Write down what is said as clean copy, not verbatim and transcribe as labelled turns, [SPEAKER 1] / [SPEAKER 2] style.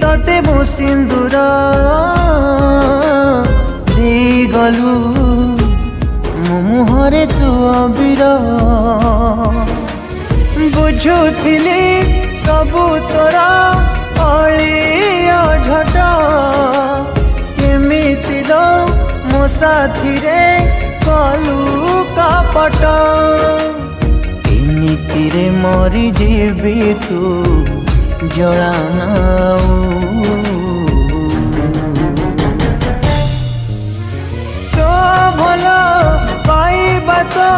[SPEAKER 1] तते मो सिंदूर दे गलु मो मुहरे तू अबीर बुझुथिली सबु तोरा अलिया झट केमिति लो मो साथी रे कलु कपट एमिति रे मरी जीवी तू जलानाऊ तो भल पाइबा तो